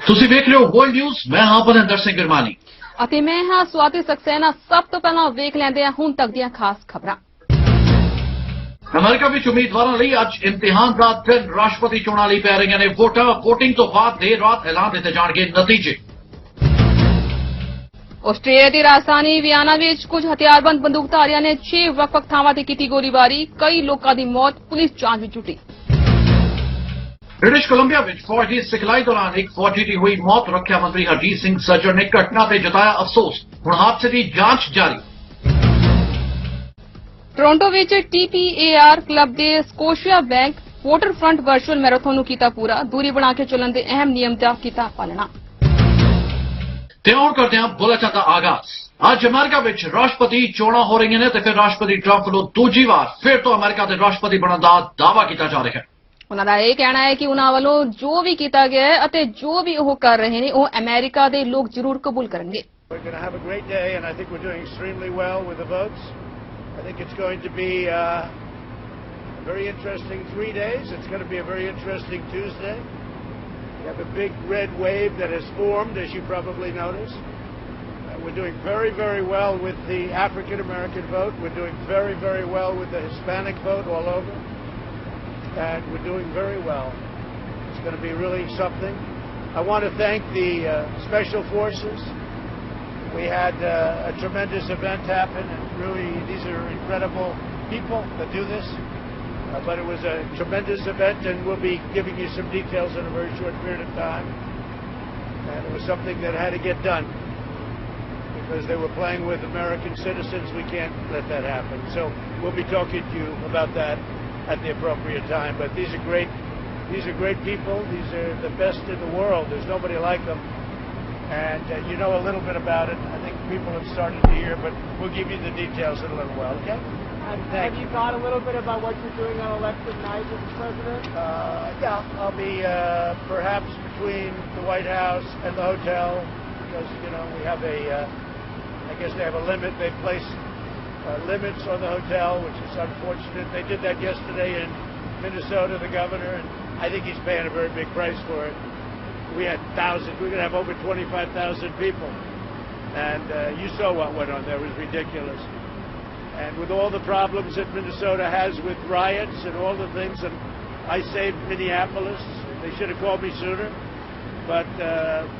ਤੁਸੀਂ ਵੇਖ ਲਿਓ ਵਰਲਡ ਨਿਊਜ਼ ਮੈਂ ਹਾਂ ਬਰਿੰਦਰ ਸਿੰਘ ਗਰਮਾਨੀ ਅਤੇ ਮੈਂ ਹਾਂ ਸਵਾਤੀ ਸਕਸੈਨਾ। ਸਭ ਤੋਂ ਪਹਿਲਾਂ ਵੇਖ ਲੈਂਦੇ ਹਾਂ ਹੁਣ ਤੱਕ ਦੀਆਂ ਖਾਸ ਖਬਰਾਂ। ਅਮਰੀਕਾ ਵਿੱਚ ਉਮੀਦਵਾਰਾਂ ਲਈ ਅੱਜ ਇਮਤਿਹਾਨ ਦਾ ਦਿਨ। ਰਾਸ਼ਟਰਪਤੀ ਚੋਣਾਂ ਲਈ ਪੈ ਰਹੀਆਂ ਨੇ ਵੋਟਾਂ। ਵੋਟਿੰਗ ਤੋਂ ਬਾਅਦ ਦੇਰ ਰਾਤ ਐਲਾਨ ਦਿੱਤੇ ਜਾਣਗੇ ਨਤੀਜੇ। ਆਸਟ੍ਰੇਲੀਆ ਦੀ ਰਾਜਧਾਨੀ ਵਿਆਨਾ ਵਿੱਚ ਕੁਝ ਹਥਿਆਰਬੰਦ ਬੰਦੂਕਧਾਰੀਆਂ ਨੇ 6 ਵੱਖ-ਵੱਖ ਥਾਵਾਂ ਤੇ ਕੀਤੀ ਗੋਲੀਬਾਰੀ। ਕਈ ਲੋਕਾਂ ਦੀ ਮੌਤ। ਪੁਲਿਸ ਜਾਂਚ ਵਿੱਚ ਜੁਟੀ। ਬ੍ਰਿਟਿਸ਼ ਕੋਲੰਬੀਆ ਵਿੱਚ ਫੌਜ ਦੀ ਸਿਖਲਾਈ ਦੌਰਾਨ ਇੱਕ ਫੌਜੀ ਦੀ ਹੋਈ ਮੌਤ। ਰੱਖਿਆ ਮੰਤਰੀ ਹਰਜੀਤ ਸਿੰਘ ਸੱਜਰ ਨੇ ਘਟਨਾ ਤੇ ਜਤਾਇਆ ਅਫਸੋਸ। ਹੁਣ ਹਾਦਸੇ ਦੀ ਜਾਂਚ ਜਾਰੀ। ਟੋਰਾਂਟੋ ਵਿੱਚ TPAR ਕਲੱਬ ਦੇ Scotia bank waterfront virtual marathon ਨੂੰ ਕੀਤਾ ਪੂਰਾ। ਦੂਰੀ ਬਣਾ ਕੇ ਚੱਲਣ ਦੇ ਅਹਿਮ ਨਿਯਮ ਦਾ ਕੀਤਾ ਪਾਲਣਾ। ਤੇ ਹੁਣ ਕਰਦੇ ਹਾਂ ਬੁਲੇਟਿਨ ਦਾ ਆਗਾਜ਼। ਅੱਜ ਅਮਰੀਕਾ ਵਿੱਚ ਰਾਸ਼ਟਰਪਤੀ ਚੋਣਾਂ ਹੋ ਰਹੀਆਂ ਨੇ ਤੇ ਫਿਰ ਰਾਸ਼ਟਰਪਤੀ ਟਰੰਪ ਨੂੰ ਦੂਜੀ ਵਾਰ ਫਿਰ ਤੋਂ ਅਮਰੀਕਾ ਦੇ ਰਾਸ਼ਟਰਪਤੀ ਬਣਨ ਦਾ ਦਾਅਵਾ ਕੀਤਾ ਜਾ ਰਿਹਾ ਹੈ। ਉਹਨਾਂ ਦਾ ਇਹ ਕਹਿਣਾ ਹੈ ਕਿ ਉਹਨਾਂ ਵੱਲੋਂ ਜੋ ਵੀ ਕੀਤਾ ਗਿਆ ਹੈ ਅਤੇ ਜੋ ਵੀ ਉਹ ਕਰ ਰਹੇ ਨੇ ਉਹ ਅਮਰੀਕਾ ਦੇ ਲੋਕ ਜ਼ਰੂਰ ਕਬੂਲ ਕਰਨਗੇ। We're going to have a great day and I think we're doing extremely well with the votes. I think it's going to be a very interesting 3 days. It's going to be a very interesting Tuesday. We have a big red wave that has formed, as you probably noticed. We're doing very, very well with the African American vote. We're doing very, very well with the Hispanic vote all over. And we're doing very well. It's going to be really something. I want to thank the Special Forces. We had a tremendous event happen, and really these are incredible people that do this. But it was a tremendous event, and we'll be giving you some details in a very short period of time. And it was something that had to get done because they were playing with American citizens. We can't let that happen. So we'll be talking to you about that at the appropriate time. But these are great people. These are the best in the world. There's nobody like them. And you know a little bit about it. I think people have started to hear, but we'll give you the details in a little while, okay? And have you thought a little bit about what you're doing on election night as president? Yeah, I'll be perhaps between the White House and the hotel because, you know, we have I guess they have a limit. They've placed limits on the hotel, which is unfortunate. They did that yesterday in Minnesota, the governor, and I think he's paying a very big price for it. We had thousands. We're going to have over 25,000 people. And you saw what went on there. It was ridiculous. And with all the problems that Minnesota has with riots and all the things, and I saved Minneapolis. They should have called me sooner. But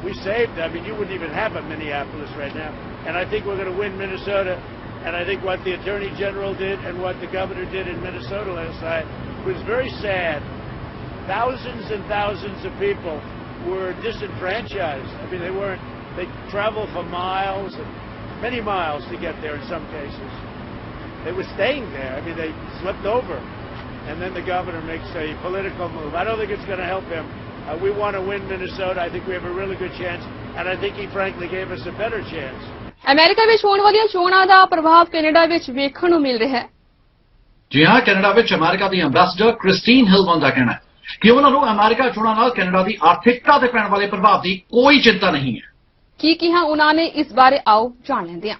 we saved. I mean, you wouldn't even have a Minneapolis right now. And I think we're going to win Minnesota. And I think what the Attorney General did and what the governor did in Minnesota last night was very sad. Thousands and thousands of people were disenfranchised. I mean, they traveled for miles, and many miles to get there in some cases. They were staying there. I mean, they slept over. And then the governor makes a political move. I don't think it's going to help him. We want to win Minnesota. I think we have a really good chance. And I think he frankly gave us a better chance. America ਵਿੱਚ ਹੋਣ ਵਾਲੀਆਂ ਚੋਣਾਂ ਦਾ ਪ੍ਰਭਾਵ Canada ਵਿੱਚ ਵੇਖਣ ਨੂੰ ਮਿਲ ਰਿਹਾ ਹੈ। ਜੀ ਹਾਂ, ਕੈਨੇਡਾ ਵਿੱਚ ਅਮਰੀਕਾ ਦੀ ਐਮਬੈਸਡਰ ਕ੍ਰਿਸਟੀਨ ਹਿਲਮਨ ਦਾ ਕਹਿਣਾ ਹੈ ਕਿ ਉਹਨਾਂ ਨੂੰ ਅਮਰੀਕਾ ਚੋਣਾਂ ਨਾਲ ਕੈਨੇਡਾ ਦੀ ਆਰਥਿਕਤਾ ਤੇ ਪੈਣ ਵਾਲੇ ਪ੍ਰਭਾਵ ਦੀ ਕੋਈ ਚਿੰਤਾ ਨਹੀਂ ਹੈ। ਕੀ ਕਿਹਾ ਉਹਨਾਂ ਨੇ ਇਸ ਬਾਰੇ ਆਓ ਜਾਣ ਲੈਂਦੇ ਹਾਂ।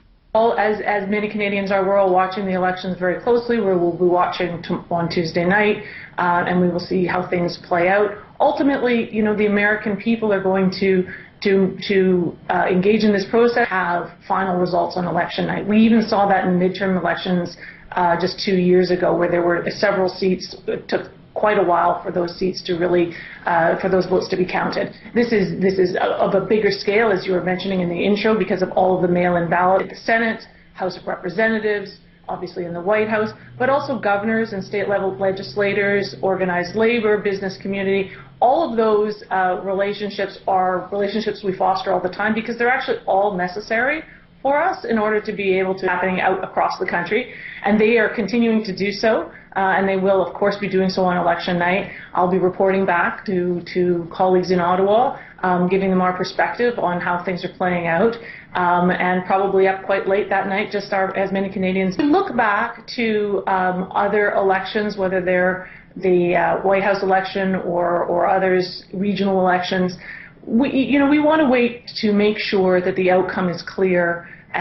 As many Canadians are, we're all watching the elections very closely. We'll be watching on Tuesday night, and we will see how things play out. Ultimately, you know, the American people are going to engage in this process, have final results on election night. We even saw that in midterm elections just 2 years ago, where there were several seats. It took quite a while for those seats to really, for those votes to be counted. This is of a bigger scale, as you were mentioning in the intro, because of all of the mail-in ballot at the Senate, House of Representatives, obviously in the White House, but also governors and state-level legislators, organized labor, business community. All of those relationships are relationships we foster all the time because they're actually all necessary for us in order to be able to happening out across the country, and they are continuing to do so. And they will, of course, be doing so on election night. I'll be reporting back to colleagues in Ottawa, giving them our perspective on how things are playing out, and probably up quite late that night, just as many Canadians. We look back to other elections, whether they're the White House election or others, regional elections. We want to wait to make sure that the outcome is clear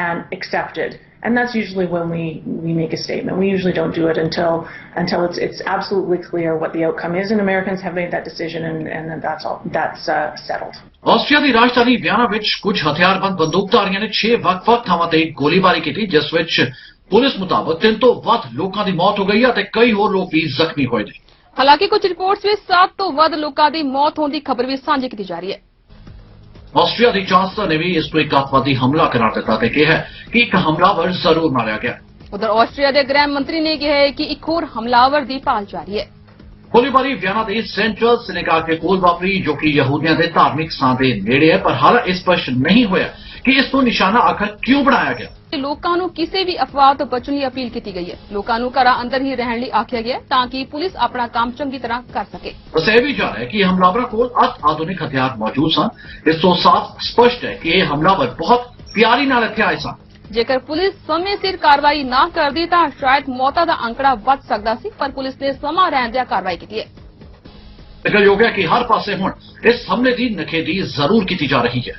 and accepted. And that's usually when we make a statement. We usually don't do it until it's absolutely clear what the outcome is, and Americans have made that decision, and that's settled. Austria the Rajdhani Vienna ਵਿੱਚ ਕੁਝ ਹਥਿਆਰਬੰਦ ਬੰਦੂਕਧਾਰੀਆਂ ਨੇ 6 ਵੱਖ-ਵੱਖ ਥਾਵਾਂ ਤੇ ਗੋਲੀਬਾਰੀ ਕੀਤੀ, ਜਿਸ ਵਿੱਚ ਪੁਲਿਸ ਮੁਤਾਬਕ 3 ਤੋਂ ਵੱਧ ਲੋਕਾਂ ਦੀ ਮੌਤ ਹੋ ਗਈ ਹੈ ਤੇ ਕਈ ਹੋਰ ਲੋਕ ਵੀ ਜ਼ਖਮੀ ਹੋਏ ਨੇ। ਹਾਲਾਂਕਿ ਕੁਝ ਰਿਪੋਰਟਸ ਵਿੱਚ 7 ਤੋਂ ਵੱਧ ਲੋਕਾਂ ਦੀ ਮੌਤ ਹੋਣ ਦੀ ਖਬਰ ਵੀ ਸਾਂਝੀ ਕੀਤੀ ਜਾ ਰਹੀ ਹੈ। ਆਸਟਰੀਆ ਦੀ ਚਾਂਸਲਰ ਨੇ ਵੀ ਇਸ ਨੂੰ ਇੱਕ ਅੱਤਵਾਦੀ ਹਮਲਾ ਕਰਾਰ ਦਿੱਤਾ ਤੇ ਕਿਹਾ ਕਿ ਇੱਕ ਹਮਲਾਵਰ ਜ਼ਰੂਰ ਮਾਰਿਆ ਗਿਆ। ਉਧਰ ਆਸਟਰੀਆ ਦੇ ਗ੍ਰਹਿ ਮੰਤਰੀ ਨੇ ਕਿਹਾ ਹੈ ਕਿ ਇੱਕ ਹੋਰ ਹਮਲਾਵਰ ਦੀ ਭਾਲ ਜਾਰੀ ਹੈ। ਗੋਲੀਬਾਰੀ ਵਿਆਨਾ ਦੇ ਸੈਂਟਰਲ ਸਿਨੇਗਾਗ ਦੇ ਕੋਲ ਵਾਪਰੀ, ਜੋ ਕਿ ਯਹੂਦੀਆਂ ਦੇ ਧਾਰਮਿਕ ਸਥਾਨ ਦੇ ਨੇੜੇ ਹੈ, ਪਰ ਹਾਲੇ ਇਸ ਸਪਸ਼ਟ ਨਹੀਂ ਹੋਇਆ ਕਿ ਇਸ ਨੂੰ ਨਿਸ਼ਾਨਾ ਆਖਰ ਕਿਉਂ ਬਣਾਇਆ ਗਿਆ। ਲੋਕਾਂ ਨੂੰ ਕਿਸੇ ਵੀ ਅਫਵਾਹ ਤੋਂ ਬਚਣ ਦੀ ਅਪੀਲ ਕੀਤੀ ਗਈ ਹੈ। ਲੋਕਾਂ ਨੂੰ ਘਰਾਂ ਅੰਦਰ ਹੀ ਰਹਿਣ ਲਈ ਆਖਿਆ ਗਿਆ ਤਾਂ ਕਿ ਪੁਲਿਸ ਆਪਣਾ ਕੰਮ ਚੰਗੀ ਤਰ੍ਹਾਂ ਕਰ ਸਕੇ। ਦੱਸਿਆ ਵੀ ਜਾ ਰਿਹਾ ਹੈ ਕਿ ਹਮਲਾਵਰਾਂ ਕੋਲ ਆਧੁਨਿਕ ਹਥਿਆਰ ਮੌਜੂਦ ਸਨ। ਇਸ ਤੋਂ ਸਾਫ਼ ਸਪਸ਼ਟ ਹੈ ਕਿ ਇਹ ਹਮਲਾਵਰ ਬਹੁਤ ਪਿਆਰੀ ਨਾਲ ਇੱਥੇ ਆਏ ਸਨ। ਜੇਕਰ ਪੁਲਿਸ ਸਮੇਂ ਸਿਰ ਕਾਰਵਾਈ ਨਾ ਕਰਦੀ ਤਾਂ ਸ਼ਾਇਦ ਮੌਤਾਂ ਦਾ ਅੰਕੜਾ ਵੱਧ ਸਕਦਾ ਸੀ, ਪਰ ਪੁਲਿਸ ਨੇ ਸਮਾਂ ਰਹਿੰਦਿਆਂ ਕਾਰਵਾਈ ਕੀਤੀ ਹੈ। ਜ਼ਿਕਰਯੋਗ ਹੈ ਕਿ ਹਰ ਪਾਸੇ ਹੁਣ ਇਸ ਹਮਲੇ ਦੀ ਨਖੇਦੀ ਜ਼ਰੂਰ ਕੀਤੀ ਜਾ ਰਹੀ ਹੈ।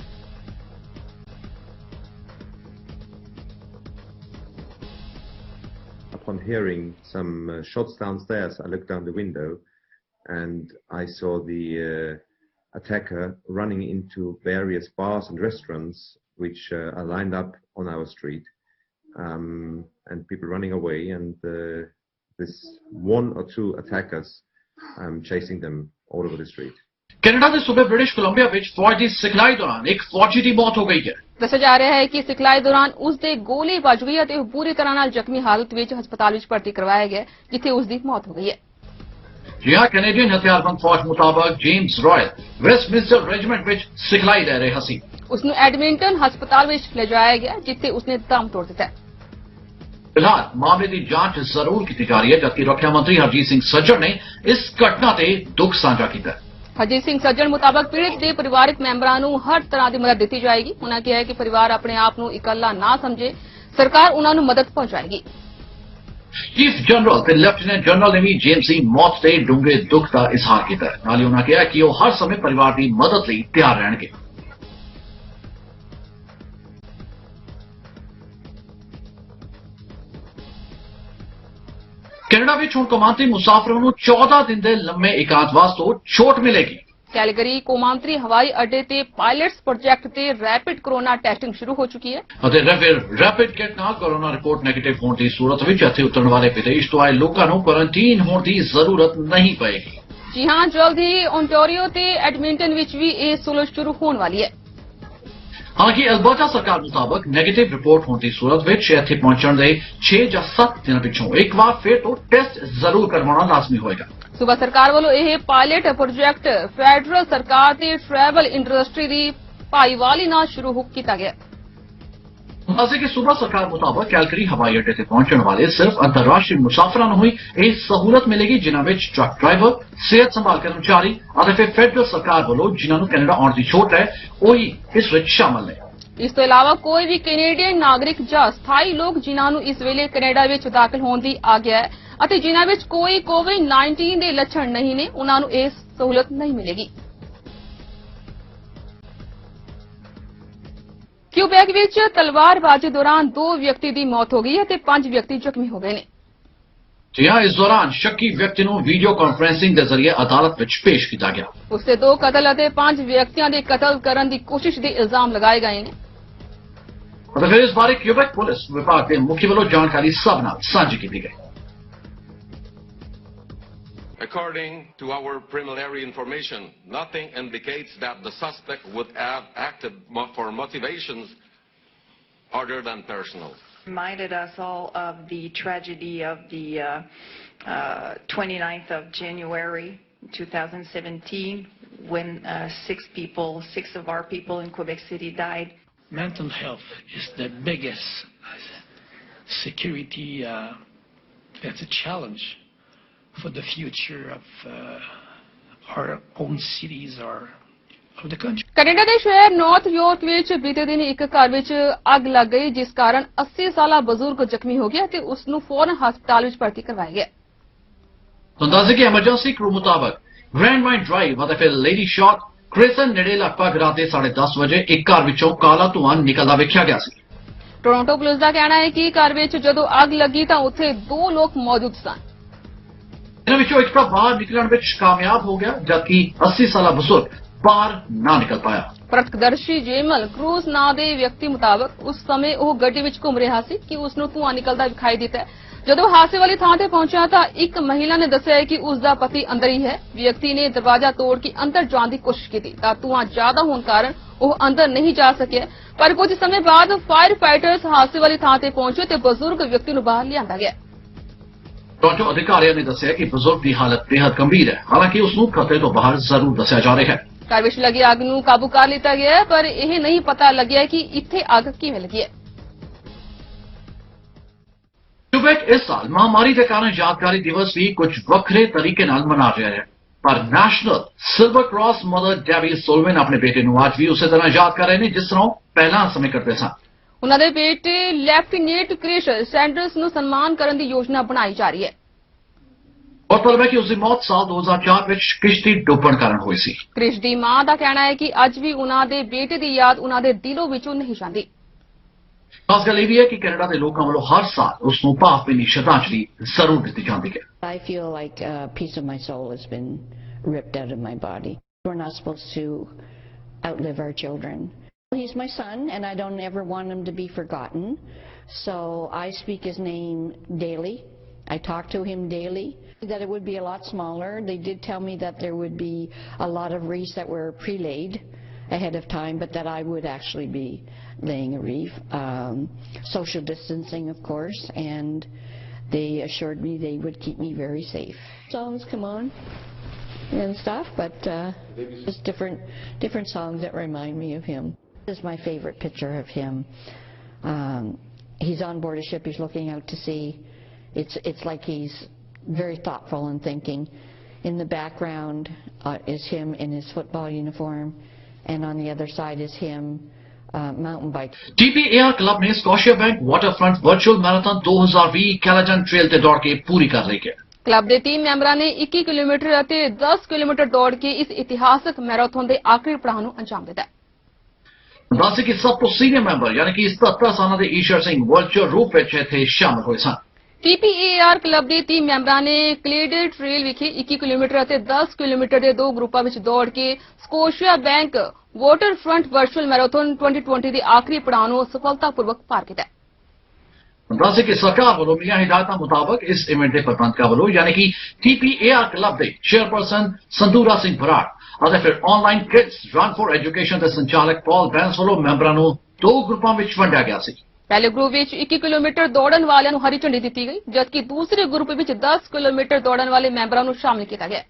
Upon hearing some shots downstairs, I looked down the window and I saw the attacker running into various bars and restaurants which are lined up on our street, and people running away, and this 1 or 2 attackers chasing them all over the street. Canada ਦੇ ਸੂਬੇ British Columbia ਵਿੱਚ ਫੌਜ ਦੀ ਸਿਖਲਾਈ ਦੌਰਾਨ ਇੱਕ ਫੌਜੀ ਦੀ ਮੌਤ ਹੋ ਗਈ ਹੈ। ਦੱਸਿਆ ਜਾ ਰਿਹਾ ਹੈ ਕਿ ਸਿਖਲਾਈ ਦੌਰਾਨ ਉਸ ਦੇ ਗੋਲੀ ਵੱਜ ਗਈ ਅਤੇ ਉਹ ਬੁਰੀ ਤਰ੍ਹਾਂ ਨਾਲ ਜ਼ਖਮੀ ਹਾਲਤ ਵਿੱਚ ਹਸਪਤਾਲ ਵਿੱਚ ਭਰਤੀ ਕਰਵਾਇਆ ਗਿਆ, ਜਿੱਥੇ ਉਸ ਦੀ ਮੌਤ ਹੋ ਗਈ ਹੈ। ਜੀ ਹਾਂ, ਕੈਨੇਡੀਅਨ ਹਥਿਆਰਬੰਦ ਫੌਜ ਮੁਤਾਬਕ ਜੇਮਸ ਰਾਇਲ ਵੈਸਟਮਿੰਸਟਰ ਰੈਜੀਮੈਂਟ ਵਿੱਚ ਸਿਖਲਾਈ ਲੈ ਰਿਹਾ ਸੀ। ਉਸ ਨੂੰ ਐਡਮਿੰਟਨ ਹਸਪਤਾਲ ਵਿੱਚ ਲਿਜਾਇਆ ਗਿਆ, ਜਿੱਥੇ ਉਸਨੇ ਦਮ ਤੋੜ ਦਿੱਤਾ। ਫਿਲਹਾਲ ਮਾਮਲੇ ਦੀ ਜਾਂਚ ਜ਼ਰੂਰ ਕੀਤੀ ਜਾ ਰਹੀ ਹੈ, ਜਦਕਿ ਰੱਖਿਆ ਮੰਤਰੀ ਹਰਜੀਤ ਸਿੰਘ ਸੱਜਣ ਨੇ ਇਸ ਘਟਨਾ ਤੇ ਦੁੱਖ ਸਾਂਝਾ ਕੀਤਾ। ਹਰਜੀਤ ਸਿੰਘ ਸੱਜਣ ਮੁਤਾਬਕ ਪੀੜਤ ਦੇ ਪਰਿਵਾਰਕ ਮੈਂਬਰਾਂ ਨੂੰ ਹਰ ਤਰ੍ਹਾਂ ਦੀ ਮਦਦ ਦਿੱਤੀ ਜਾਏਗੀ। ਉਹਨਾਂ ਕਿਹਾ ਹੈ ਕਿ ਪਰਿਵਾਰ ਆਪਣੇ ਆਪ ਨੂੰ ਇਕੱਲਾ ਨਾ ਸਮਝੇ, ਸਰਕਾਰ ਉਹਨਾਂ ਨੂੰ ਮਦਦ ਪਹੁੰਚਾਏਗੀ। ਚੀਫ ਜਨਰਲ ਤੇ ਲੈਫਟੀਨੈਂਟ ਜਨਰਲ ਨੇ ਵੀ ਜੇਮਸ ਦੀ ਮੌਤ ਤੇ ਡੂੰਘੇ ਦੁੱਖ ਦਾ ਇਜ਼ਹਾਰ ਕੀਤਾ। ਨਾਲ ਹੀ ਉਹਨਾਂ ਕਿਹਾ ਕਿ ਉਹ ਹਰ ਸਮੇਂ ਪਰਿਵਾਰ ਦੀ ਮਦਦ ਲਈ ਤਿਆਰ ਰਹਿਣਗੇ। ਕੈਨੇਡਾ ਵਿੱਚ ਹੁਣ ਕੌਮਾਂਤਰੀ ਮੁਸਾਫਰਾਂ ਨੂੰ 14 ਦਿਨ ਦੇ ਲੰਮੇ ਇਕਾਂਤਵਾਸ ਤੋਂ ਛੋਟ ਮਿਲੇਗੀ। ਕੈਲਗਰੀ ਕੌਮਾਂਤਰੀ ਹਵਾਈ ਅੱਡੇ ਤੇ ਪਾਇਲਟਸ ਪ੍ਰੋਜੈਕਟ ਤੇ ਰੈਪਿਡ ਕੋਰੋਨਾ ਟੈਸਟਿੰਗ ਸ਼ੁਰੂ ਹੋ ਚੁੱਕੀ ਹੈ ਅਤੇ ਰੈਪਿਡ ਕਿਟ ਨਾਲ ਕੋਰੋਨਾ ਰਿਪੋਰਟ ਨੈਗੇਟਿਵ ਹੋਣ ਦੀ ਸੂਰਤ ਵਿੱਚ ਇੱਥੇ ਉਤਰਨ ਵਾਲੇ ਵਿਦੇਸ਼ ਤੋਂ ਆਏ ਲੋਕਾਂ ਨੂੰ ਕੁਆਰੰਟੀਨ ਹੋਣ ਦੀ ਜ਼ਰੂਰਤ ਨਹੀਂ ਪਏਗੀ। ਜੀ ਹਾਂ, ਜਲਦ ਹੀ ਓਨਟਾਰੀਓ ਤੇ ਐਡਮਿੰਟਨ ਵਿੱਚ ਵੀ ਇਹ ਸਹੂਲਤ ਸ਼ੁਰੂ ਹੋਣ ਵਾਲੀ ਹੈ। ਹਾਲਾਂਕਿ ਅਲਬਰਟਾ ਸਰਕਾਰ ਮੁਤਾਬਕ ਨੈਗੇਟਿਵ ਰਿਪੋਰਟ ਹੋਣ ਦੀ ਸੂਰਤ ਵਿੱਚ ਇੱਥੇ ਪਹੁੰਚਣ ਦੇ 6 ਜਾਂ 7 ਦਿਨਾਂ ਪਿੱਛੋਂ ਇੱਕ ਵਾਰ ਫਿਰ ਤੋਂ ਟੈਸਟ ਜ਼ਰੂਰ ਕਰਵਾਉਣਾ ਲਾਜ਼ਮੀ ਹੋਏਗਾ। ਸੂਬਾ ਸਰਕਾਰ ਵੱਲੋਂ ਇਹ ਪਾਇਲਟ ਪ੍ਰੋਜੈਕਟ ਫੈਡਰਲ ਸਰਕਾਰ ਤੇ ਟਰੈਵਲ ਇੰਡਸਟਰੀ ਦੀ ਭਾਈਵਾਲੀ ਨਾਲ ਸ਼ੁਰੂ ਕੀਤਾ ਗਿਆ। ਅਸੀਂ ਕਿ ਸੂਬਾ ਸਰਕਾਰ ਮੁਤਾਬਕ ਕੈਲਗਰੀ ਹਵਾਈ ਅੱਡੇ ਤੇ ਪਹੁੰਚਣ ਵਾਲੇ ਸਿਰਫ ਅੰਤਰਰਾਸ਼ਟਰੀ ਮੁਸਾਫਰਾਂ ਨੂੰ ਹੀ ਇਹ ਸਹੂਲਤ ਮਿਲੇਗੀ, ਜਿਨ੍ਹਾਂ ਵਿੱਚ ਟਰੱਕ ਡਰਾਈਵਰ, ਸਿਹਤ ਸੰਭਾਲ ਕਰਮਚਾਰੀ ਅਤੇ ਫਿਰ ਫੈਡਰਲ ਸਰਕਾਰ ਵੱਲੋਂ ਜਿਨ੍ਹਾਂ ਨੂੰ ਕੈਨੇਡਾ ਆਉਣ ਦੀ ਛੋਟ ਹੈ, ਉਹੀ ਇਸ ਵਿੱਚ ਸ਼ਾਮਲ ਨੇ। ਇਸ ਤੋਂ ਇਲਾਵਾ ਕੋਈ ਵੀ ਕੈਨੇਡੀਅਨ ਨਾਗਰਿਕ ਜਾਂ ਸਥਾਈ ਲੋਕ ਜਿਨ੍ਹਾਂ ਨੂੰ ਇਸ ਵੇਲੇ ਕੈਨੇਡਾ ਵਿੱਚ ਦਾਖਲ ਹੋਣ ਦੀ ਆਗਿਆ ਹੈ ਅਤੇ ਜਿਨ੍ਹਾਂ ਵਿੱਚ ਕੋਈ ਕੋਵਿਡ-19 ਦੇ ਲੱਛਣ ਨਹੀਂ ਨੇ, ਉਹਨਾਂ ਨੂੰ ਇਹ ਸਹੂਲਤ ਨਹੀਂ ਮਿਲੇਗੀ। ਕਿਊਬੈਕ ਵਿੱਚ ਤਲਵਾਰਬਾਜ਼ੀ ਦੌਰਾਨ 2 ਵਿਅਕਤੀ ਦੀ ਮੌਤ ਹੋ ਗਈ ਹੈ ਤੇ 5 ਵਿਅਕਤੀ ਜ਼ਖਮੀ ਹੋ ਗਏ ਨੇ। ਜੀ ਹਾਂ, ਇਸ ਦੌਰਾਨ ਸ਼ੱਕੀ ਵਿਅਕਤੀ ਨੂੰ ਵੀਡੀਓ ਕਾਨਫਰੰਸਿੰਗ ਦੇ ਜ਼ਰੀਏ ਅਦਾਲਤ ਵਿੱਚ ਪੇਸ਼ ਕੀਤਾ ਗਿਆ। ਉਸ ਤੇ 2 ਕਤਲ ਅਤੇ 5 ਵਿਅਕਤੀਆਂ ਦੇ ਕਤਲ ਕਰਨ ਦੀ ਕੋਸ਼ਿਸ਼ ਦੇ ਇਲਜ਼ਾਮ ਲਗਾਏ ਗਏ ਨੇ। ਅਤੇ ਫਿਰ ਇਸ ਬਾਰੇ ਕਿਊਬੈਕ ਪੁਲਿਸ ਵਿਭਾਗ ਦੇ ਮੁਖੀ ਵੱਲੋਂ ਜਾਣਕਾਰੀ ਸਭ ਨਾਲ ਸਾਂਝੀ ਕੀਤੀ ਗਈ। According to our preliminary information, nothing indicates that the suspect would have acted for motivations other than personal. Reminded us all of the tragedy of the 29th of January 2017 when 6 of our people in Quebec City died. Mental health is the biggest security that's a challenge for the future of our own cities or of the country. Canada ਦੇ ਸ਼ਹਿਰ north York ਵਿੱਚ ਬੀਤੇ ਦਿਨ ਇੱਕ ਘਰ ਵਿੱਚ ਅੱਗ ਲੱਗ ਗਈ, ਜਿਸ ਕਾਰਨ 80 ਸਾਲਾ ਬਜ਼ੁਰਗ ਜ਼ਖਮੀ ਹੋ ਗਿਆ ਤੇ ਉਸ ਨੂੰ ਫੌਰਨ ਹਸਪਤਾਲ ਵਿੱਚ ਭਰਤੀ ਕਰਵਾਇਆ ਗਿਆ। ਅੰਦਾਜ਼ੇ ਕਿ ਐਮਰਜੈਂਸੀ ਕਰੂ ਮੁਤਾਬਕ ਗ੍ਰੈਂਡ ਮਾਈਨ ਡਰਾਈਵ ਅਤੇ ਫਿਰ ਲੇਡੀ ਸ਼ਾਟ ਕ੍ਰਿਸਨ ਨੇੜੇ ਲਗਭਗ ਰਾਤ ਦੇ 10:30 ਵਜੇ ਇੱਕ ਘਰ ਵਿੱਚੋਂ ਕਾਲਾ ਧੂੰਆਂ ਨਿਕਲਦਾ ਵੇਖਿਆ ਗਿਆ ਸੀ। ਟੋਰਾਂਟੋ ਪੁਲਿਸ ਦਾ ਕਹਿਣਾ ਹੈ ਕਿ ਘਰ ਵਿੱਚ ਜਦੋਂ ਅੱਗ ਲੱਗੀ ਤਾਂ ਉੱਥੇ 2 ਲੋਕ ਮੌਜੂਦ ਸਨ। ਇਹਨਾਂ ਵਿੱਚੋਂ ਇੱਕ ਤਾਂ ਬਾਹਰ ਨਿਕਲਣ ਵਿੱਚ ਕਾਮਯਾਬ ਹੋ ਗਿਆ, ਜਦਕਿ 80 ਸਾਲਾ ਬਜ਼ੁਰਗ ਬਾਹਰ ਨਾ ਨਿਕਲ ਪਾਇਆ। ਪ੍ਰਤੱਖਦਰਸ਼ੀ ਜੇਮਲ ਕਰੂਜ਼ ਨਾਂ ਦੇ ਵਿਅਕਤੀ ਮੁਤਾਬਕ ਉਸ ਸਮੇਂ ਉਹ ਗੱਡੀ ਵਿੱਚ ਘੁੰਮ ਰਿਹਾ ਸੀ ਕਿ ਉਸ ਨੂੰ ਧੂੰਆਂ ਨਿਕਲਦਾ ਵਿਖਾਈ ਦਿੱਤਾ। ਜਦੋਂ ਹਾਦਸੇ ਵਾਲੀ ਥਾਂ ਤੇ ਪਹੁੰਚਿਆ ਤਾਂ ਇੱਕ ਮਹਿਲਾ ਨੇ ਦੱਸਿਆ ਕਿ ਉਸ ਦਾ ਪਤੀ ਅੰਦਰ ਹੀ ਹੈ। ਵਿਅਕਤੀ ਨੇ ਦਰਵਾਜ਼ਾ ਤੋੜ ਕੇ ਅੰਦਰ ਜਾਣ ਦੀ ਕੋਸ਼ਿਸ਼ ਕੀਤੀ ਤਾਂ ਧੂੰਆਂ ਜ਼ਿਆਦਾ ਹੋਣ ਕਾਰਨ ਉਹ ਅੰਦਰ ਨਹੀਂ ਜਾ ਸਕਿਆ, ਪਰ ਕੁਝ ਸਮੇਂ ਬਾਅਦ ਫਾਇਰ ਫਾਈਟਰਸ ਹਾਦਸੇ ਵਾਲੀ ਥਾਂ ਤੇ ਪਹੁੰਚੇ ਤੇ ਬਜ਼ੁਰਗ ਵਿਅਕਤੀ ਨੂੰ ਬਾਹਰ ਲਿਆਂਦਾ ਗਿਆ। ਟੋਰਾਂਟੋ ਅਧਿਕਾਰੀਆਂ ਨੇ ਦੱਸਿਆ ਕਿ ਬਜ਼ੁਰਗ ਦੀ ਹਾਲਤ ਬੇहद ਗੰਭੀਰ ਹੈ, ਹਾਲਾਂਕਿ ਉਸ ਨੂੰ ਖਤਰੇ ਤੋਂ ਬਾਹਰ ਜ਼ਰੂਰ ਦੱਸਿਆ ਜਾ ਰਿਹਾ ਹੈ। ਘਰ ਵਿੱਚ ਲੱਗੀ ਅੱਗ ਨੂੰ ਕਾਬੂ ਕਰ ਲਿੱਤਾ ਗਿਆ ਹੈ, ਪਰ ਇਹ ਨਹੀਂ ਪਤਾ ਲੱਗਿਆ ਕਿ ਇੱਥੇ ਅੱਗ ਕਿਵੇਂ ਲੱਗੀ ਹੈ। क्यूबेक इस साल महामारी के कारण यादगारी दिवस भी कुछ वक्रे तरीके नाल मना रहा है, पर national silver cross mother Debbie Sullivan अपने बेटे ਨੂੰ आज भी उसी तरह याद कर रहे हैं जिस तरह पहला समय करते सन। ਉਹਨਾਂ ਦੇ ਬੇਟੇ ਲੈਫਟੀਨੈਂਟ ਕ੍ਰਿਸ਼ ਸੈਂਡਰਸ ਨੂੰ ਸਨਮਾਨ ਕਰਨ ਦੀ ਯੋਜਨਾ ਬਣਾਈ ਜਾ ਰਹੀ ਹੈ। गौरतलब है कि उसकी मौत साल 2004 ਵਿੱਚ ਕਿਸ਼ਤੀ ਡੁੱਬਣ ਕਾਰਨ ਹੋਈ ਸੀ। ਕ੍ਰਿਸ਼ ਦੀ ਮਾਂ ਦਾ ਕਹਿਣਾ ਹੈ ਕਿ ਅੱਜ ਵੀ ਉਹਨਾਂ ਦੇ ਬੇਟੇ ਦੀ ਯਾਦ ਉਹਨਾਂ ਦੇ ਦਿਲੋਂ ਵਿੱਚੋਂ ਨਹੀਂ ਜਾਂਦੀ। ਖਾਸ ਗੱਲ ਇਹ ਵੀ ਹੈ ਕਿ ਕੈਨੇਡਾ ਦੇ ਲੋਕਾਂ ਵੱਲੋਂ ਹਰ ਸਾਲ ਉਸ ਨੂੰ ਭਾਵਭਿੰਨੀ ਸ਼ਰਧਾਂਜਲੀ ਜ਼ਰੂਰ ਦਿੱਤੀ ਜਾਂਦੀ ਹੈ। I feel like a piece of my soul has been ripped out of my body. We're not supposed to outlive our children. He's my son and I don't ever want him to be forgotten. So I speak his name daily. I talk to him daily. That it would be a lot smaller. They did tell me that there would be a lot of wreaths that were pre-laid ahead of time, but that I would actually be laying a wreath. Social distancing, of course, and they assured me they would keep me very safe. Songs come on and stuff, but just different songs that remind me of him. This is my favorite picture of him. He's on board a ship. He's looking out to sea. It's like he's very thoughtful and thinking. In the background is him in his football uniform, and on the other side is him mountain bike. TPAR club ने Scotiabank waterfront virtual marathon 2020 कैलाजन trail ते दौड़ के पूरी कर ਲਈ ਹੈ। Club ਦੇ 3 ਮੈਂਬਰਾਂ ਨੇ 21 ਕਿਲੋਮੀਟਰ ਅਤੇ 10 ਕਿਲੋਮੀਟਰ ਦੌੜ ਕੇ ਇਸ ਇਤਿਹਾਸਕ ਮੈਰਾਥਨ ਦੇ ਆਖਰੀ ਪੜਾਅ ਨੂੰ ਅੰਜਾਮ ਦਿੱਤਾ। ਦੱਸੇ ਕਿ ਸਭ ਤੋਂ ਸੀਨੀਅਰ ਮੈਂਬਰ ਯਾਨੀ ਕਿ 77 ਸਾਲਾਂ ਦੇ ਈਸ਼ਰ ਸਿੰਘ ਵਰਚੁਅਲ ਰੂਪ ਵਿੱਚ ਇੱਥੇ ਸ਼ਾਮਲ ਹੋਏ ਸਨ। TPAR ਕਲੱਬ ਦੇ 3 ਮੈਂਬਰਾਂ ਨੇ ਕਲੇਡਰ ਟ੍ਰੇਲ ਵਿਖੇ 21 ਕਿਲੋਮੀਟਰ ਅਤੇ 10 ਕਿਲੋਮੀਟਰ ਦੇ 2 ਗਰੁੱਪਾਂ ਵਿੱਚ ਦੌੜ ਕੇ Scotiabank waterfront virtual marathon 2020 ਦੇ ਆਖਰੀ ਪੜਾਅ ਨੂੰ ਸਫਲਤਾਪੂਰਵਕ ਪਾਰ ਕੀਤਾ। ਦੱਸੇ ਕਿ ਸਰਕਾਰ ਵੱਲੋਂ ਮਿਲੀਆਂ ਹਿਦਾਇਤਾਂ ਮੁਤਾਬਕ ਇਸ ਇਵੈਂਟ ਦੇ ਪ੍ਰਬੰਧਕਾਂ ਵੱਲੋਂ ਯਾਨੀ ਕਿ TPAR ਕਲੱਬ ਦੇ ਚੇਅਰਪਰਸਨ ਸੰਧੂਰਾ ਸਿੰਘ ਬਰਾੜ ਅਤੇ ਫਿਰ online kids run for education ਦੇ ਸੰਚਾਲਕ ਪੌਲ ਬੈਂਸ ਵੱਲੋਂ ਮੈਂਬਰਾਂ ਨੂੰ 2 ਗਰੁੱਪਾਂ ਵਿੱਚ ਵੰਡਿਆ ਗਿਆ ਸੀ। ਪਹਿਲੇ ਗਰੁੱਪ ਵਿੱਚ 21 ਕਿਲੋਮੀਟਰ ਦੌੜਨ ਵਾਲਿਆਂ ਨੂੰ ਹਰੀ ਝੰਡੀ ਦਿੱਤੀ ਗਈ, ਜਦਕਿ ਦੂਸਰੇ ਗਰੁੱਪ ਵਿੱਚ 10 ਕਿਲੋਮੀਟਰ ਦੌੜਨ ਵਾਲੇ ਮੈਂਬਰਾਂ ਨੂੰ ਸ਼ਾਮਿਲ ਕੀਤਾ ਗਿਆ।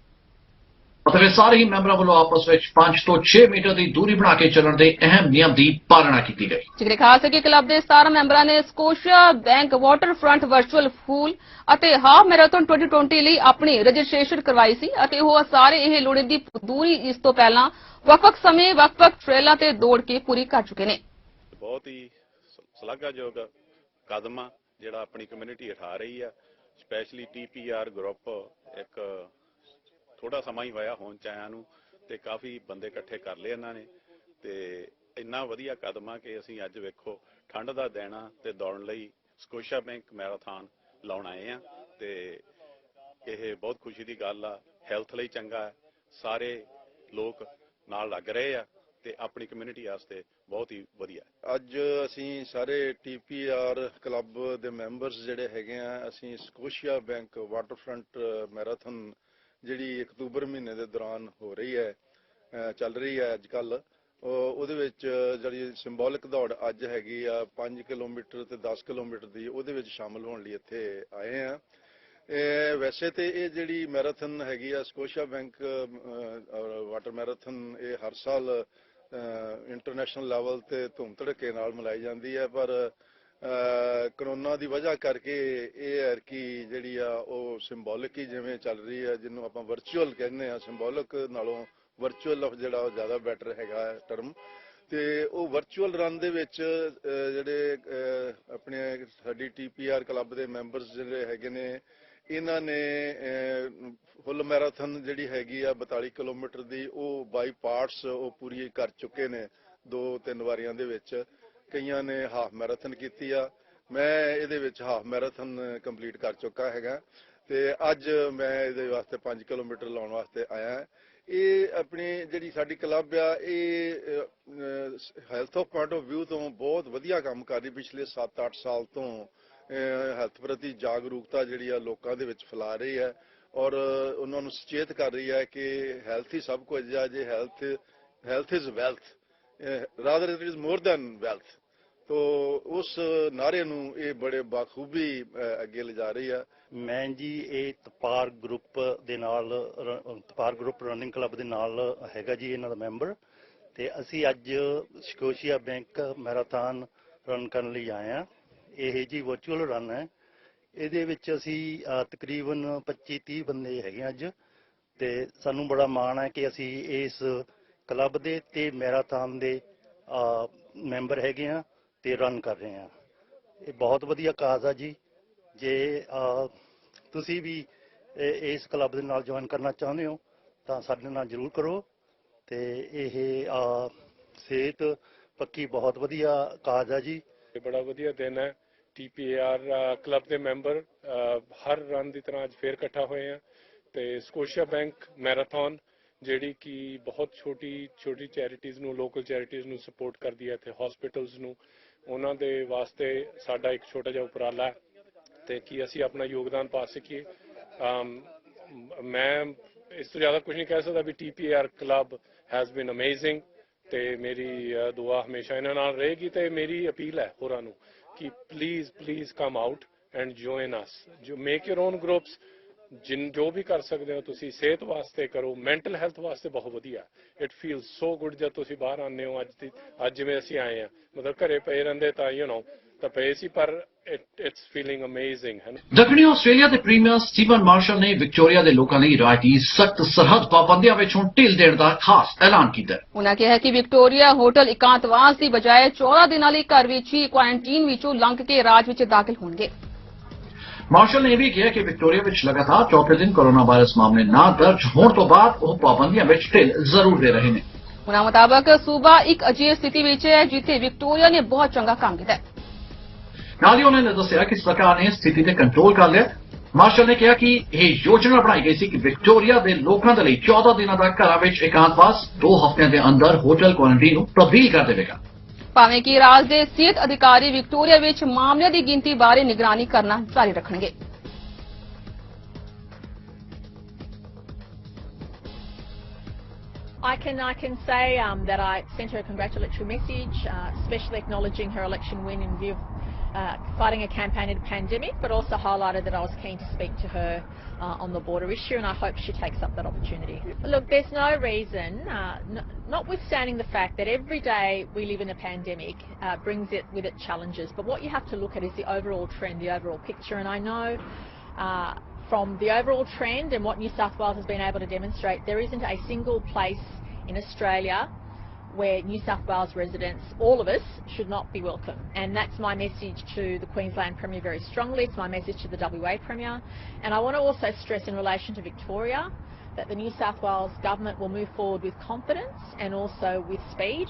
ਅਤੇ ਫਿਰ ਸਾਰੇ ਹੀ ਮੈਂਬਰਾਂ ਵੱਲੋਂ ਆਪਸ ਵਿੱਚ 5 ਤੋਂ 6 ਮੀਟਰ ਦੀ ਦੂਰੀ ਬਣਾ ਕੇ ਚੱਲਣ ਦੇ ਅਹਿਮ ਨਿਯਮ ਦੀ ਪਾਲਣਾ ਕੀਤੀ ਗਈ। ਜ਼ਿਕਰ ਖਾਸ ਹੈ ਕਿ ਕਲੱਬ ਦੇ 17 ਮੈਂਬਰਾਂ ਨੇ ਸਕੋਸ਼ੀਆ ਬੈਂਕ ਵਾਟਰਫਰੰਟ ਵਰਚੁਅਲ ਫੂਲ ਅਤੇ ਹਾਫ ਮੈਰਾਥਨ 2020 ਲਈ ਆਪਣੀ ਰਜਿਸਟ੍ਰੇਸ਼ਨ ਕਰਵਾਈ ਸੀ ਅਤੇ ਉਹ ਸਾਰੇ ਇਹ ਲੋੜੀਂਦੀ ਦੂਰੀ ਇਸ ਤੋਂ ਪਹਿਲਾਂ ਵੱਖ-ਵੱਖ ਸਮੇਂ ਵੱਖ-ਵੱਖ ਟ੍ਰੇਲਾਂ ਤੇ ਦੌੜ ਕੇ ਪੂਰੀ ਕਰ ਚੁੱਕੇ ਨੇ। ਬਹੁਤ ਹੀ ਸ਼ਲਾਘਾਯੋਗ ਕਦਮ ਆ ਜਿਹੜਾ ਆਪਣੀ ਕਮਿਊਨਿਟੀ ਉਠਾ ਰਹੀ ਆ, ਸਪੈਸ਼ਲੀ TPR ਗਰੁੱਪ ਇੱਕ ਥੋੜਾ ਸਮਾਂ ਹੀ ਹੋਇਆ ਹੋਣ ਚ ਆਇਆਂ ਨੂੰ ਤੇ ਕਾਫੀ ਬੰਦੇ ਇਕੱਠੇ ਕਰ ਲਏ ਇਹਨਾਂ ਨੇ ਤੇ ਇੰਨਾ ਵਧੀਆ ਕਦਮ ਆ ਕਿ ਅਸੀਂ ਅੱਜ ਵੇਖੋ ਠੰਡ ਦਾ ਦਿਨ ਆ ਤੇ ਦੌੜਨ ਲਈ ਸਕੋਸ਼ੀਆ ਬੈਂਕ ਮੈਰਾਥਨ ਲਾਉਣ ਆਏ ਆ ਤੇ ਇਹ ਬਹੁਤ ਖੁਸ਼ੀ ਦੀ ਗੱਲ ਆ। ਹੈਲਥ ਲਈ ਚੰਗਾ ਹੈ, ਸਾਰੇ ਲੋਕ ਨਾਲ ਲੱਗ ਰਹੇ ਆ ਤੇ ਆਪਣੀ ਕਮਿਊਨਿਟੀ ਵਾਸਤੇ ਬਹੁਤ ਹੀ ਵਧੀਆ। ਅੱਜ ਅਸੀਂ ਸਾਰੇ TPR ਕਲੱਬ ਦੇ ਮੈਂਬਰਸ ਜਿਹੜੇ ਹੈਗੇ ਆ, ਅਸੀਂ ਸਕੋਸ਼ੀਆ ਬੈਂਕ ਵਾਟਰਫਰੰਟ ਮੈਰਾਥਨ ਜਿਹੜੀ ਅਕਤੂਬਰ ਮਹੀਨੇ ਦੇ ਦੌਰਾਨ ਹੋ ਰਹੀ ਹੈ, ਚੱਲ ਰਹੀ ਹੈ ਅੱਜ ਕੱਲ੍ਹ, ਉਹਦੇ ਵਿੱਚ ਜਿਹੜੀ ਸਿੰਬੋਲਿਕ ਦੌੜ ਅੱਜ ਹੈਗੀ ਆ 5 ਕਿਲੋਮੀਟਰ ਤੇ 10 ਕਿਲੋਮੀਟਰ ਦੀ, ਉਹਦੇ ਵਿੱਚ ਸ਼ਾਮਲ ਹੋਣ ਲਈ ਇੱਥੇ ਆਏ ਆ। ਵੈਸੇ ਤੇ ਇਹ ਜਿਹੜੀ ਮੈਰਾਥਨ ਹੈਗੀ ਆ ਸਕੋਸ਼ੀਆ ਬੈਂਕ ਵਾਟਰ ਮੈਰਾਥਨ, ਇਹ ਹਰ ਸਾਲ ਇੰਟਰਨੈਸ਼ਨਲ ਲੈਵਲ ਤੇ ਧੂਮ ਧੜੱਕੇ ਨਾਲ ਮਨਾਈ ਜਾਂਦੀ ਹੈ, ਪਰ ਕਰੋਨਾ ਦੀ ਵਜ੍ਹਾ ਕਰਕੇ ਇਹ ਹੈ ਕਿ ਜਿਹੜੀ ਆ ਉਹ ਸਿੰਬੋਲਿਕ ਹੀ ਜਿਵੇਂ ਚੱਲ ਰਹੀ ਹੈ, ਜਿਹਨੂੰ ਆਪਾਂ ਵਰਚੁਅਲ ਕਹਿੰਦੇ ਆ, ਸਿੰਬੋਲਿਕ ਨਾਲੋਂ ਵਰਚੁਅਲ ਜਿਹੜਾ ਉਹ ਜ਼ਿਆਦਾ ਬੈਟਰ ਹੈਗਾ ਟਰਮ। ਤੇ ਉਹ ਵਰਚੁਅਲ ਰਨ ਦੇ ਵਿੱਚ ਜਿਹੜੇ ਆਪਣੇ ਸਾਡੀ TPR ਕਲੱਬ ਦੇ ਮੈਂਬਰਸ ਜਿਹੜੇ ਹੈਗੇ ਨੇ, ਇਹਨਾਂ ਨੇ ਫੁੱਲ ਮੈਰਾਥਨ ਜਿਹੜੀ ਹੈਗੀ ਆ 42 ਕਿਲੋਮੀਟਰ ਦੀ, ਉਹ ਬਾਈ ਪਾਰਟਸ ਉਹ ਪੂਰੀ ਕਰ ਚੁੱਕੇ ਨੇ 2-3 ਵਾਰੀਆਂ ਦੇ ਵਿੱਚ। ਕਈਆਂ ਨੇ ਹਾਫ ਮੈਰਾਥਨ ਕੀਤੀ ਆ। ਮੈਂ ਇਹਦੇ ਵਿੱਚ ਹਾਫ ਮੈਰਾਥਨ ਕੰਪਲੀਟ ਕਰ ਚੁੱਕਾ ਹੈਗਾ ਤੇ ਅੱਜ ਮੈਂ ਇਹਦੇ ਵਾਸਤੇ 5 ਕਿਲੋਮੀਟਰ ਲਾਉਣ ਵਾਸਤੇ ਆਇਆ। ਇਹ ਆਪਣੀ ਜਿਹੜੀ ਸਾਡੀ ਕਲੱਬ ਆ ਇਹ health of point of view ਤੋਂ ਬਹੁਤ ਵਧੀਆ ਕੰਮ ਕਰ ਰਹੀ। ਪਿਛਲੇ 7-8 ਸਾਲ ਤੋਂ ਹੈਲਥ ਪ੍ਰਤੀ ਜਾਗਰੂਕਤਾ ਜਿਹੜੀ ਆ ਲੋਕਾਂ ਦੇ ਵਿੱਚ ਫੈਲਾ ਰਹੀ ਹੈ ਔਰ ਉਹਨਾਂ ਨੂੰ ਸੁਚੇਤ ਕਰ ਰਹੀ ਹੈ ਕਿ ਹੈਲਥ ਹੀ ਸਭ ਕੁਝ ਆ। ਜੇ health is wealth rather it is more than wealth. ਤੋ ਉਸ ਨਾਰੇ ਨੂੰ ਇਹ ਬੜੇ ਬਾਖੂਬੀ ਅੱਗੇ ਲਿਜਾ ਰਹੀ ਆ। ਮੈਂ ਜੀ ਇਹ ਤਪਾਰ ਗਰੁੱਪ ਦੇ ਨਾਲ ਤਪਾਰ ਗਰੁੱਪ ਰਨਿੰਗ ਕਲੱਬ ਦੇ ਨਾਲ ਹੈਗਾ ਜੀ ਇਹਨਾਂ ਦਾ ਮੈਂਬਰ ਤੇ ਅਸੀਂ ਅੱਜ ਸਕੋਸ਼ੀਆ ਬੈਂਕ ਮੈਰਾਥਨ ਰਨ ਕਰਨ ਲਈ ਆਏ ਹਾਂ। ਇਹ ਜੀ ਵਰਚੁਅਲ ਰਨ ਹੈ। ਇਹਦੇ ਵਿੱਚ ਅਸੀਂ ਤਕਰੀਬਨ 25-30 ਬੰਦੇ ਹੈਗੇ ਅੱਜ ਤੇ ਸਾਨੂੰ ਬੜਾ ਮਾਣ ਹੈ ਕਿ ਅਸੀਂ ਇਸ ਕਲੱਬ ਦੇ ਤੇ ਮੈਰਾਥਨ ਦੇ ਮੈਂਬਰ ਹੈਗੇ ਹਾਂ ਤੇ ਰਨ ਕਰ ਰਹੇ ਹਾਂ। ਇਹ ਬਹੁਤ ਵਧੀਆ ਕਾਜ਼ ਆ ਜੀ। ਜੇ ਤੁਸੀਂ ਵੀ ਇਸ ਕਲੱਬ ਦੇ ਨਾਲ ਜੁਆਇਨ ਕਰਨਾ ਚਾਹੁੰਦੇ ਹੋ ਤਾਂ ਸਾਡੇ ਨਾਲ ਜ਼ਰੂਰ ਕਰੋ ਤੇ ਇਹ ਸਿਹਤ ਪੱਕੀ ਬਹੁਤ ਵਧੀਆ ਕਾਜ਼ ਆ ਜੀ। ਇਹ ਬੜਾ ਵਧੀਆ ਦਿਨ ਹੈ। TPAR ਕਲੱਬ ਦੇ ਮੈਂਬਰ ਹਰ ਰਨ ਦੀ ਤਰ੍ਹਾਂ ਅੱਜ ਫੇਰ ਇਕੱਠਾ ਹੋਏ ਆ ਤੇ ਸਕੋਸ਼ੀਆ ਬੈਂਕ ਮੈਰਾਥਨ ਜਿਹੜੀ ਕਿ ਬਹੁਤ ਛੋਟੀ ਚੈਰਿਟੀਜ਼ ਨੂੰ ਲੋਕਲ ਚੈਰਿਟੀਜ਼ ਨੂੰ ਸਪੋਰਟ ਕਰਦੀ ਹੈ ਤੇ ਹਸਪੀਟਲਸ ਨੂੰ ਉਹਨਾਂ ਦੇ ਵਾਸਤੇ ਸਾਡਾ ਇੱਕ ਛੋਟਾ ਜਿਹਾ ਉਪਰਾਲਾ ਤੇ ਕਿ ਅਸੀਂ ਆਪਣਾ ਯੋਗਦਾਨ ਪਾ ਸਕੀਏ। ਮੈਂ ਇਸ ਤੋਂ ਜ਼ਿਆਦਾ ਕੁਝ ਨਹੀਂ ਕਹਿ ਸਕਦਾ ਵੀ TPAR club has been amazing ਤੇ ਮੇਰੀ ਦੁਆ ਹਮੇਸ਼ਾ ਇਹਨਾਂ ਨਾਲ ਰਹੇਗੀ ਤੇ ਮੇਰੀ ਅਪੀਲ ਹੈ ਹੋਰਾਂ ਨੂੰ ਕਿ please come out and join us. Make your own groups. ਜੋ ਵੀ ਕਰ ਸਕਦੇ ਹੋ ਤੁਸੀਂ ਸਿਹਤ ਵਾਸਤੇ ਕਰੋ। ਮੈਂਟਲ ਹੈਲਥ ਵਾਸਤੇ ਬਹੁਤ ਵਧੀਆ। ਇਟ ਫੀਲ ਸੋ ਗੁੱਡ ਜਦ ਤੁਸੀਂ ਬਾਹਰ ਆਉਂਦੇ ਹੋ। ਅੱਜ ਜਿਵੇਂ ਅਸੀਂ ਆਏ ਹਾਂ ਮਤਲਬ ਘਰੇ ਪਏ ਰਹਿੰਦੇ ਤਾਂ ਤਾਂ ਪਏ ਸੀ ਪਰ ਇਟਸ ਫੀਲਿੰਗ ਅਮੇਜ਼ਿੰਗ ਹੈ। ਦੱਖਣੀ ਆਸਟ੍ਰੇਲੀਆ ਦੇ ਪ੍ਰੀਮੀਅਰ ਸਟੀਵਨ ਮਾਰਸ਼ਲ ਨੇ ਵਿਕਟੋਰੀਆ ਦੇ ਲੋਕਾਂ ਲਈ ਰਿਆਇਤੀ ਸਖਤ ਸਰਹੱਦ ਪਾਬੰਦੀਆਂ ਵਿੱਚ ਹੁਣ ਢਿੱਲ ਦੇਣ ਦਾ ਖਾਸ ਐਲਾਨ ਕੀਤਾ। ਉਨ੍ਹਾਂ ਕਿਹਾ ਕਿ ਵਿਕਟੋਰੀਆ ਹੋਟਲ ਇਕਾਂਤਵਾਸ ਦੀ ਬਜਾਏ 14 ਦਿਨਾਂ ਲਈ ਘਰ ਵਿੱਚ ਹੀ ਕੁਆਰੰਟੀਨ ਵਿੱਚੋਂ ਲੰਘ ਕੇ ਰਾਜ ਵਿੱਚ ਦਾਖਲ ਹੋਣਗੇ। ਮਾਰਸ਼ਲ ਨੇ ਇਹ ਵੀ ਕਿਹਾ ਕਿ ਵਿਕਟੋਰੀਆ ਵਿੱਚ ਲਗਾਤਾਰ ਚੌਥੇ ਦਿਨ ਕੋਰੋਨਾ ਵਾਇਰਸ ਮਾਮਲੇ ਨਾ ਦਰਜ ਹੋਣ ਤੋਂ ਬਾਅਦ ਉਹ ਪਾਬੰਦੀਆਂ ਵਿੱਚ ਢਿੱਲ ਜ਼ਰੂਰ ਦੇ ਰਹੇ ਨੇ। ਉਨ੍ਹਾਂ ਮੁਤਾਬਕ ਸੂਬਾ ਇੱਕ ਅਜਿਹੀ ਸਥਿਤੀ ਵਿੱਚ ਹੈ ਜਿੱਥੇ ਵਿਕਟੋਰੀਆ ਨੇ ਬਹੁਤ ਚੰਗਾ ਕੰਮ ਕੀਤਾ ਹੈ। ਨਾਲ ਹੀ ਉਹਨਾਂ ਨੇ ਦੱਸਿਆ ਕਿ ਸਰਕਾਰ ਨੇ ਸਥਿਤੀ ਤੇ ਕੰਟਰੋਲ ਕਰ ਲਿਆ। ਮਾਰਸ਼ਲ ਨੇ ਕਿਹਾ ਕਿ ਇਹ ਯੋਜਨਾ ਬਣਾਈ ਗਈ ਸੀ ਕਿ ਵਿਕਟੋਰੀਆ ਦੇ ਲੋਕਾਂ ਦੇ ਲਈ 14 ਦਿਨਾਂ ਦਾ ਘਰਾਂ ਵਿੱਚ ਇਕਾਂਤਵਾਸ 2 ਹਫ਼ਤਿਆਂ ਦੇ ਅੰਦਰ ਹੋਟਲ ਕੁਆਰੰਟੀਨ ਨੂੰ ਤਬਦੀਲ ਕਰ ਦੇਵੇਗਾ। ਭਾਵੇਂ ਕਿ ਰਾਜ ਦੇ ਸਿਹਤ ਅਧਿਕਾਰੀ ਵਿਕਟੋਰੀਆ ਵਿੱਚ ਮਾਮਲਿਆਂ ਦੀ ਗਿਣਤੀ ਬਾਰੇ ਨਿਗਰਾਨੀ ਕਰਨਾ ਜਾਰੀ ਰੱਖਣਗੇ। I can say that I sent her a congratulatory message, especially acknowledging her election win in view of fighting a campaign in a pandemic, but also highlighted that I was keen to speak to her on the border issue, and I hope she takes up that opportunity. Look, there's no reason, notwithstanding the fact that every day we live in a pandemic brings with it challenges, but what you have to look at is the overall trend, the overall picture, and I know from the overall trend and what New South Wales has been able to demonstrate, there isn't a single place in Australia where New South Wales residents, all of us, should not be welcome. And that's my message to the Queensland Premier very strongly. It's my message to the WA Premier. And I want to also stress in relation to Victoria that the New South Wales Government will move forward with confidence and also with speed.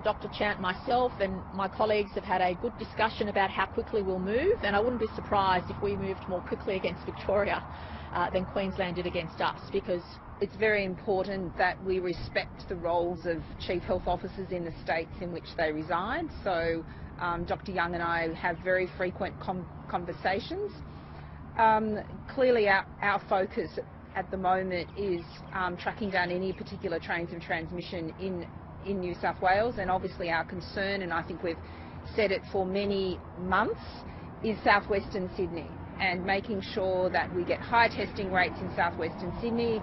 Dr Chant, myself and my colleagues have had a good discussion about how quickly we'll move, and I wouldn't be surprised if we moved more quickly against Victoria than Queensland did against us, because it's very important that we respect the roles of Chief Health Officers in the states in which they reside. So Dr Young and I have very frequent conversations. Clearly our focus at the moment is tracking down any particular trains of transmission in New South Wales, and obviously our concern, and I think we've said it for many months, is southwestern Sydney, and making sure that we get high testing rates in southwestern Sydney,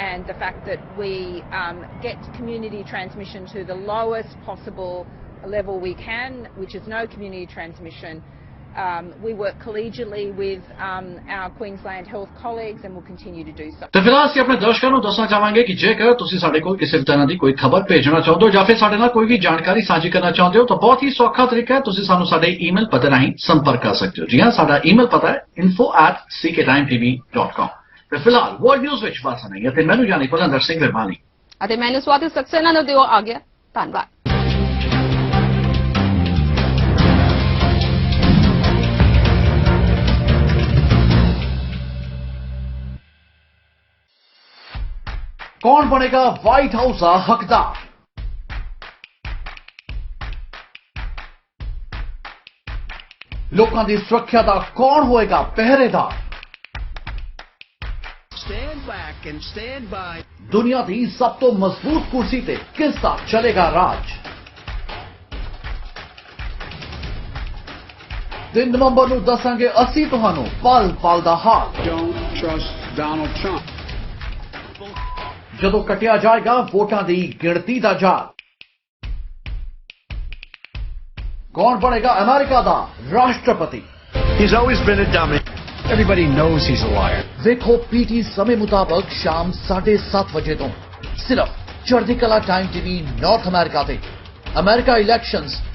and the fact that we get community transmission to the lowest possible level we can, which is no community transmission. We work collegially with our Queensland health colleagues and will continue to do so. ਤੇ ਫਿਲਹਾਲ ਅਸੀਂ ਆਪਣੇ ਦਰਸ਼ਕਾਂ ਨੂੰ ਦੱਸਣਾ ਚਾਹਾਂਗੇ ਕਿ ਜੇਕਰ ਤੁਸੀਂ ਸਾਡੇ ਕੋਲ ਕਿਸੇ ਵੀ ਤਰ੍ਹਾਂ ਦੀ ਕੋਈ ਖਬਰ ਭੇਜਣਾ ਚਾਹੁੰਦੇ ਹੋ ਜਾਂ ਫਿਰ ਸਾਡੇ ਨਾਲ ਕੋਈ ਵੀ ਜਾਣਕਾਰੀ ਸਾਂਝੀ ਕਰਨਾ ਚਾਹੁੰਦੇ ਹੋ ਤਾਂ ਬਹੁਤ ਹੀ ਸੌਖਾ ਤਰੀਕਾ ਹੈ। ਤੁਸੀਂ ਸਾਨੂੰ ਸਾਡੇ ਈਮੇਲ ਪਤੇ ਰਾਹੀਂ ਸੰਪਰਕ ਕਰ ਸਕਦੇ ਹੋ। ਜੀ ਹਾਂ, ਸਾਡਾ ਈਮੇਲ ਪਤਾ ਹੈ info@cktimepb.com। ਤੇ ਫਿਲਹਾਲ ਵਰਲਡ ਨਿਊਜ਼ ਵਿੱਚ ਬਸ ਨਹੀਂ ਹੈ ਤੇ ਮੈਨੂੰ ਜਾਨੀ ਪਲੰਦਰ ਸਿੰਘ ਵਿਰਮਾਨੀ ਅਤੇ ਮੈਨੂੰ ਸਵਾਤੀ ਸਕਸੇਨਾ ਨੂੰ ਦਿਓ ਆ ਗਿਆ। ਧੰਨਵਾਦ। कौन बनेगा व्हाइट हाउस का हकदार? लोगों की सुरक्षा का कौन होएगा पहरेदार? दुनिया की सब तो मजबूत कुर्सी ते किसका चलेगा राज? 3 नवंबर ਨੂੰ ਦੱਸਾਂਗੇ ਅਸੀਂ ਤੁਹਾਨੂੰ ਪਲ ਪਲ ਦਾ ਹਾਲ। ਜਦੋਂ ਕੱਟਿਆ ਜਾਏਗਾ ਵੋਟਾਂ ਦੀ ਗਿਣਤੀ ਦਾ ਜਾਲ। कौन बनेगा अमेरिका का राष्ट्रपति? He's always been a dummy. Everybody knows he's a liar. देखो पीटी समय मुताबिक शाम 7:30 बजे तो सिर्फ चढ़ती कला टाइम टीवी नॉर्थ अमेरिका थे। America elections